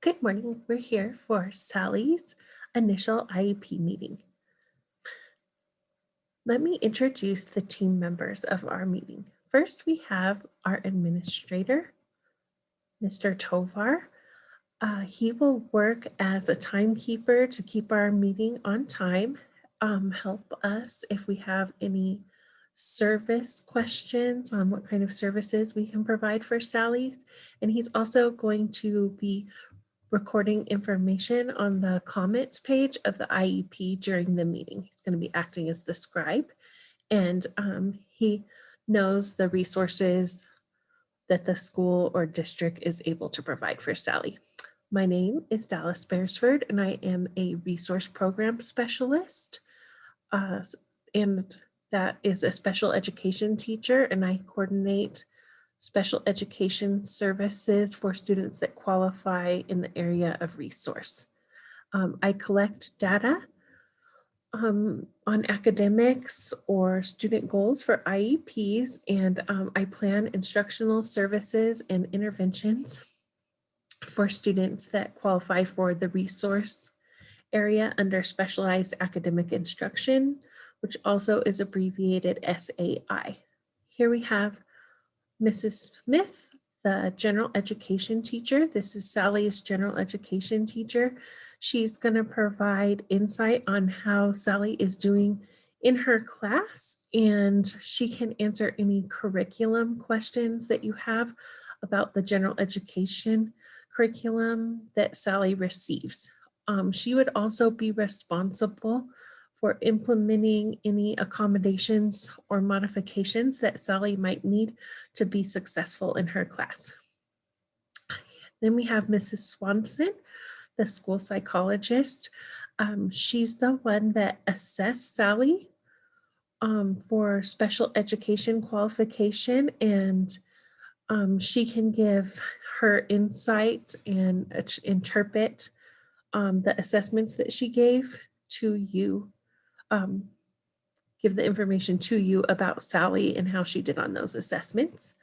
Good morning. We're here for Sally's initial IEP meeting. Let me introduce the team members of our meeting. First, we have our administrator, Mr. Tovar. He will work as a timekeeper to keep our meeting on time, help us if we have any service questions on what kind of services we can provide for Sally's. And he's also going to be recording information on the comments page of the IEP during the meeting. He's going to be acting as the scribe, and he knows the resources that the school or district is able to provide for Sally. My name is Stinzel-Beresford, and I am a resource program specialist, and that is a special education teacher, and I coordinate special education services for students that qualify in the area of resource. I collect data on academics or student goals for IEPs, and I plan instructional services and interventions for students that qualify for the resource area under specialized academic instruction, which also is abbreviated SAI. Here we have Mrs. Smith, the general education teacher. This is Sally's general education teacher. She's going to provide insight on how Sally is doing in her class, and she can answer any curriculum questions that you have about the general education curriculum that Sally receives. She would also be responsible for implementing any accommodations or modifications that Sally might need to be successful in her class. Then we have Mrs. Swanson, the school psychologist. She's the one that assessed Sally for special education qualification, and she can give her insight and interpret the assessments that she gave to you, give the information to you about Sally and how she did on those assessments.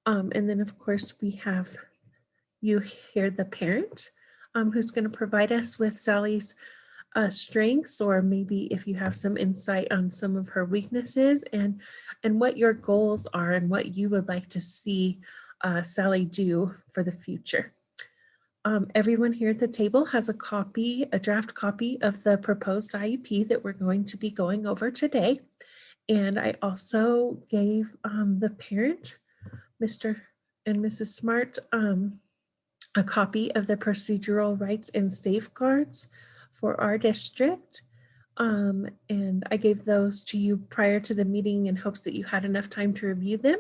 And then of course we have you here, the parent, who's going to provide us with Sally's strengths, or maybe if you have some insight on some of her weaknesses, and what your goals are and what you would like to see Sally do for the future. Everyone here at the table has a draft copy of the proposed IEP that we're going to be going over today. And I also gave the parent, Mr. and Mrs. Smart, a copy of the procedural rights and safeguards for our district. And I gave those to you prior to the meeting in hopes that you had enough time to review them.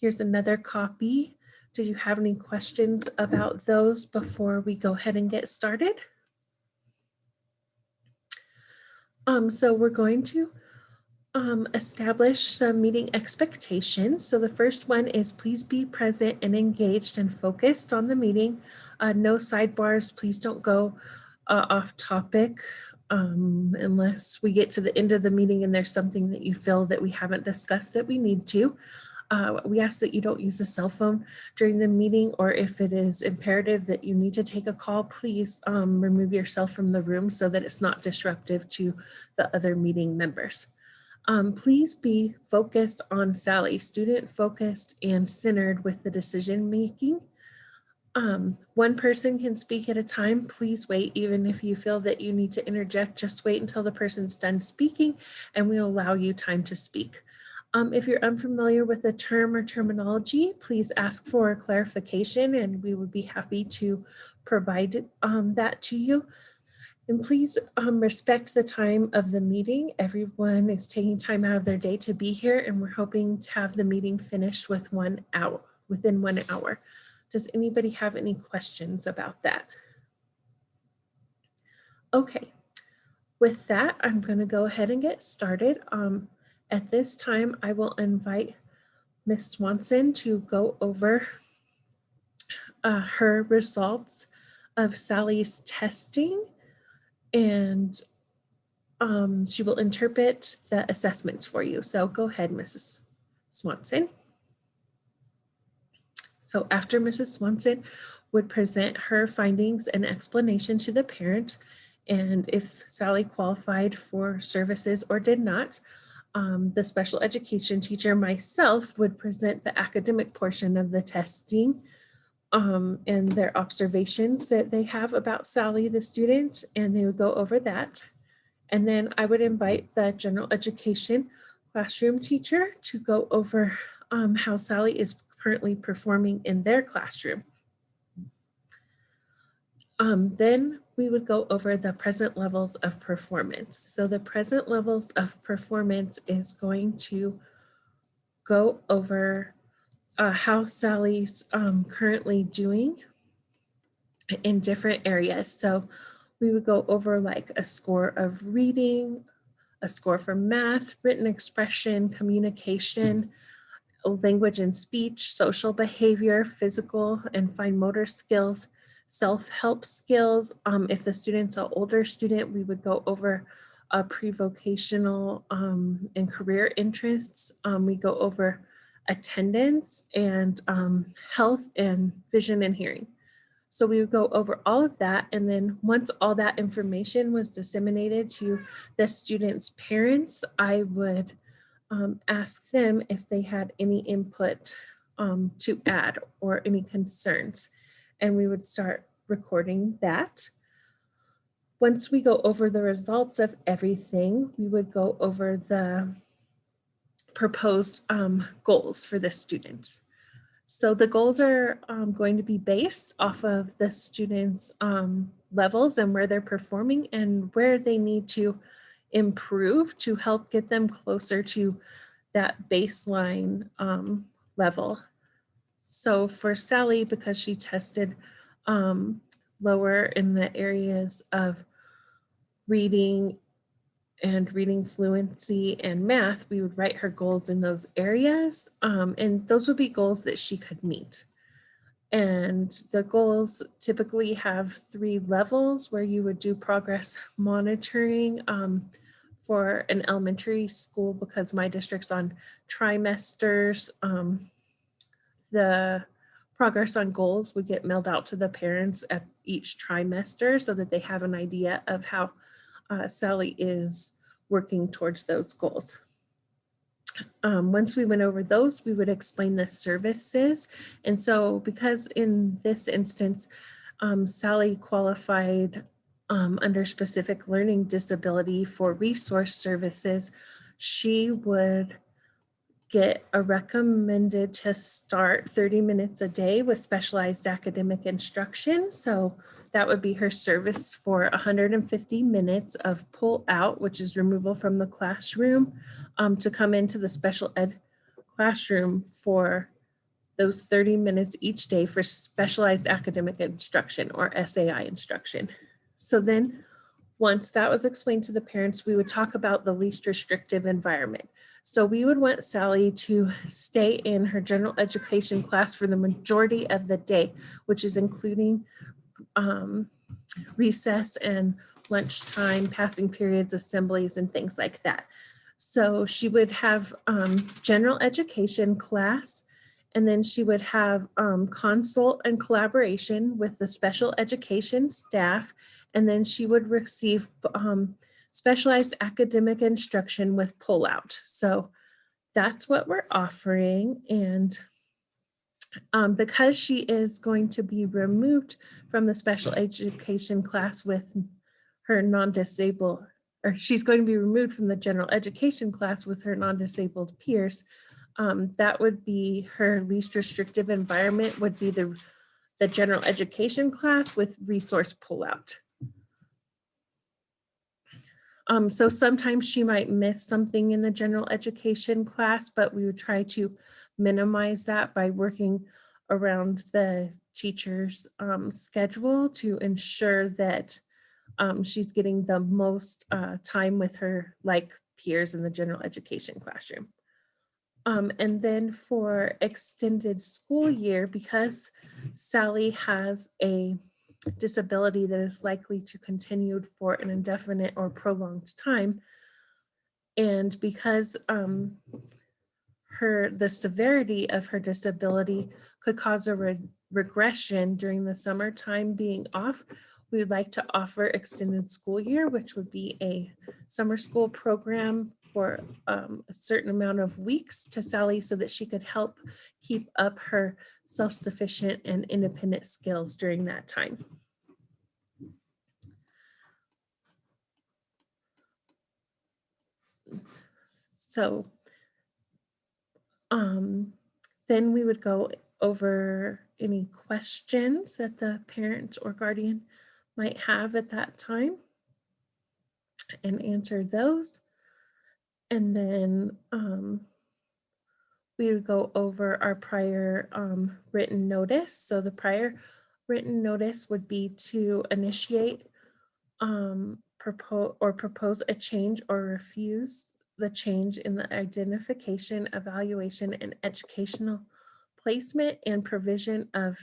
Here's another copy. Did you have any questions about those before we go ahead and get started? So we're going to establish some meeting expectations. So the first one is please be present and engaged and focused on the meeting. No sidebars, please don't go off topic unless we get to the end of the meeting and there's something that you feel that we haven't discussed that we need to. We ask that you don't use a cell phone during the meeting, or if it is imperative that you need to take a call, please remove yourself from the room so that it's not disruptive to the other meeting members. Please be focused on Sally, student focused and centered with the decision making. One person can speak at a time. Please wait, even if you feel that you need to interject, just wait until the person's done speaking and we'll allow you time to speak. If you're unfamiliar with a term or terminology, please ask for clarification and we would be happy to provide that to you. And please respect the time of the meeting. Everyone is taking time out of their day to be here, and we're hoping to have the meeting finished within 1 hour. Does anybody have any questions about that? Okay, with that, I'm going to go ahead and get started. At this time, I will invite Ms. Swanson to go over her results of Sally's testing, and she will interpret the assessments for you. So go ahead, Mrs. Swanson. So after Mrs. Swanson, would present her findings and explanation to the parent, and if Sally qualified for services or did not, the special education teacher, myself, would present the academic portion of the testing and their observations that they have about Sally, the student, and they would go over that. And then I would invite the general education classroom teacher to go over how Sally is currently performing in their classroom. Then we would go over the present levels of performance. So the present levels of performance is going to go over how Sally's currently doing in different areas. So we would go over like a score of reading, a score for math, written expression, communication, language and speech, social behavior, physical and fine motor skills, self-help skills. If the student's an older student, we would go over pre-vocational and career interests. We go over attendance and health and vision and hearing. So we would go over all of that. And then once all that information was disseminated to the students' parents, I would ask them if they had any input to add or any concerns. And we would start recording that. Once we go over the results of everything, we would go over the proposed goals for the students. So the goals are going to be based off of the students' levels and where they're performing and where they need to improve to help get them closer to that baseline level. So for Sally, because she tested lower in the areas of reading and reading fluency and math, we would write her goals in those areas. And those would be goals that she could meet. And the goals typically have 3 levels where you would do progress monitoring for an elementary school, because my district's on trimesters. The progress on goals would get mailed out to the parents at each trimester so that they have an idea of how Sally is working towards those goals. Once we went over those, we would explain the services. And so because in this instance, Sally qualified under specific learning disability for resource services, she would get a recommended to start 30 minutes a day with specialized academic instruction. So that would be her service for 150 minutes of pull out, which is removal from the classroom, to come into the special ed classroom for those 30 minutes each day for specialized academic instruction or SAI instruction. So then once that was explained to the parents, we would talk about the least restrictive environment. So we would want Sally to stay in her general education class for the majority of the day, which is including recess and lunchtime, passing periods, assemblies, and things like that. So she would have general education class, and then she would have consult and collaboration with the special education staff, and then she would receive specialized academic instruction with pullout. So that's what we're offering. And because she is going to be removed from the special education class with her non-disabled, or she's going to be removed from the general education class with her non-disabled peers, that would be her least restrictive environment, would be the general education class with resource pullout. So sometimes she might miss something in the general education class, but we would try to minimize that by working around the teacher's schedule to ensure that she's getting the most time with her like peers in the general education classroom. And then for extended school year, because Sally has a disability that is likely to continue for an indefinite or prolonged time, and because the severity of her disability could cause a regression during the summertime being off, we would like to offer extended school year, which would be a summer school program for a certain amount of weeks to Sally so that she could help keep up her self-sufficient and independent skills during that time. So then we would go over any questions that the parent or guardian might have at that time and answer those. And then we would go over our prior written notice. So the prior written notice would be to initiate, propose a change or refuse the change in the identification, evaluation, and educational placement and provision of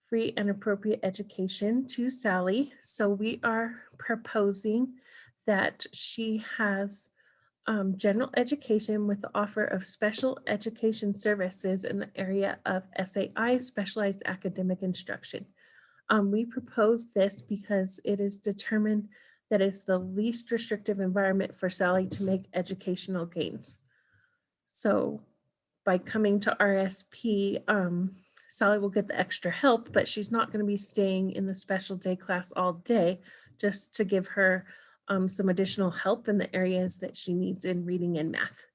free and appropriate education to Sally. So we are proposing that she has general education with the offer of special education services in the area of SAI, specialized academic instruction. We propose this because it is determined that it's the least restrictive environment for Sally to make educational gains. So by coming to RSP, Sally will get the extra help, but she's not going to be staying in the special day class all day, just to give her some additional help in the areas that she needs in reading and math.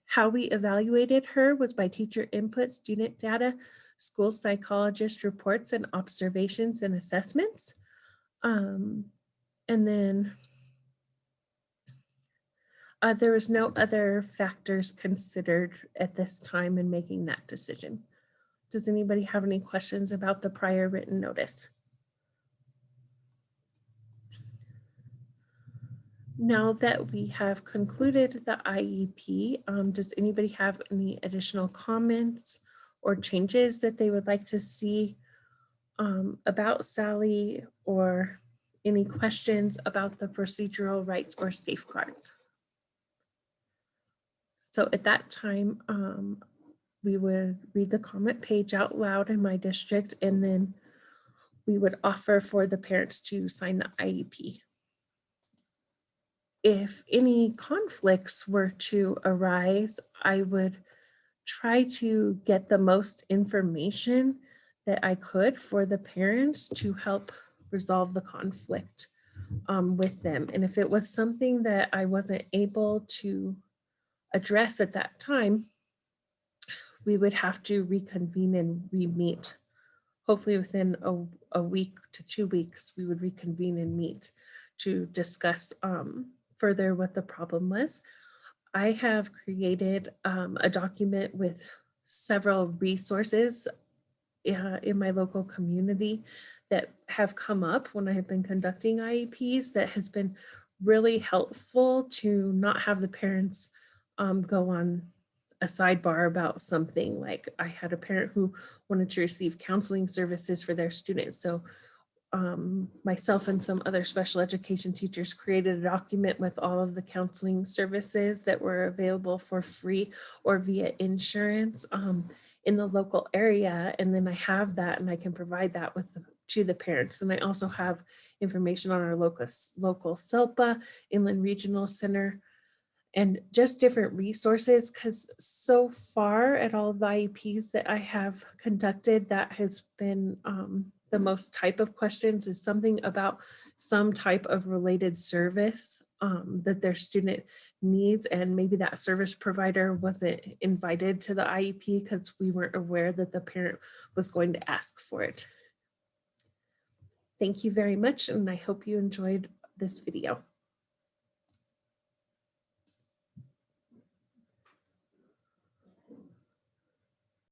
How we evaluated her was by teacher input, student data, school psychologist reports, and observations and assessments. And then there was no other factors considered at this time in making that decision. Does anybody have any questions about the prior written notice? Now that we have concluded the IEP, does anybody have any additional comments or changes that they would like to see about Sally, or any questions about the procedural rights or safeguards? So at that time, we would read the comment page out loud in my district, and then we would offer for the parents to sign the IEP. If any conflicts were to arise, I would try to get the most information that I could for the parents to help resolve the conflict with them. And if it was something that I wasn't able to address at that time, we would have to reconvene and re-meet. Hopefully within a week to 2 weeks, we would reconvene and meet to discuss further what the problem was. I have created a document with several resources in my local community that have come up when I have been conducting IEPs that has been really helpful to not have the parents go on a sidebar about something. Like, I had a parent who wanted to receive counseling services for their students. So myself and some other special education teachers created a document with all of the counseling services that were available for free or via insurance in the local area. And then I have that, and I can provide that to the parents. And I also have information on our local SELPA, Inland Regional Center, and just different resources, because so far at all of the IEPs that I have conducted, that has been the most type of questions is something about some type of related service that their student needs, and maybe that service provider wasn't invited to the IEP because we weren't aware that the parent was going to ask for it. Thank you very much, and I hope you enjoyed this video.